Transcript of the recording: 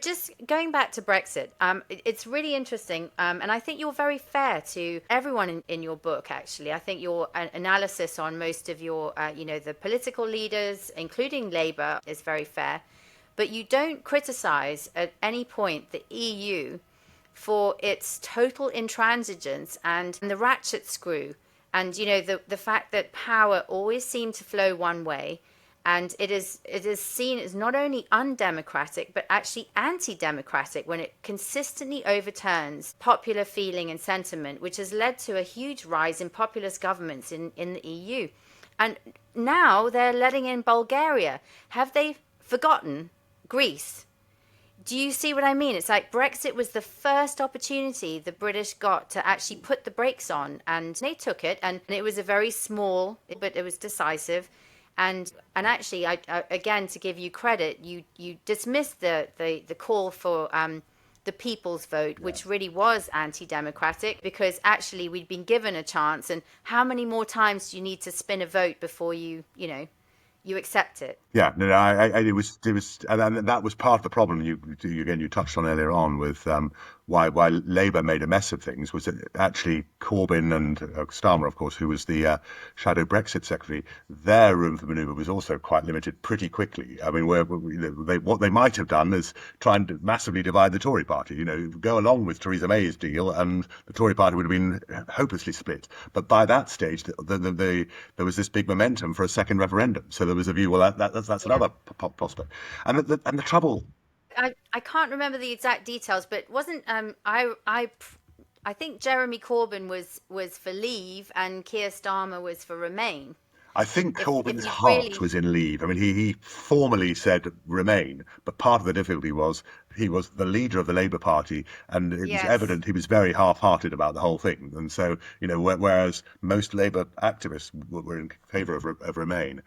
But just going back to Brexit, it's really interesting. And I think you're very fair to everyone in your book, actually. I think your analysis on most of your, the political leaders, including Labour, is very fair. But you don't criticise at any point the EU for its total intransigence and the ratchet screw. And, the fact that power always seemed to flow one way. And it is seen as not only undemocratic, but actually anti-democratic when it consistently overturns popular feeling and sentiment, which has led to a huge rise in populist governments in the EU. And now they're letting in Bulgaria. Have they forgotten Greece? Do you see what I mean? It's like Brexit was the first opportunity the British got to actually put the brakes on, and they took it. And it was a very small, but it was decisive. And actually, I again, to give you credit, you dismissed the call for the people's vote, which really was anti-democratic, because actually we'd been given a chance. And how many more times do you need to spin a vote before you accept it? Yeah, no, it was, and that was part of the problem. You touched on earlier on with why Labour made a mess of things, was that actually Corbyn and Starmer, of course, who was the shadow Brexit secretary, their room for manoeuvre was also quite limited pretty quickly. I mean, what they might have done is try and massively divide the Tory Party. Go along with Theresa May's deal, and the Tory Party would have been hopelessly split. But by that stage, there was this big momentum for a second referendum. So there was a view, well, that's another prospect. And the trouble. I can't remember the exact details, but wasn't I think Jeremy Corbyn was for Leave and Keir Starmer was for Remain. I think Corbyn's heart was in Leave. I mean, he formally said Remain, but part of the difficulty was he was the leader of the Labour Party, and it was evident he was very half-hearted about the whole thing. And so, whereas most Labour activists were in favour of Remain.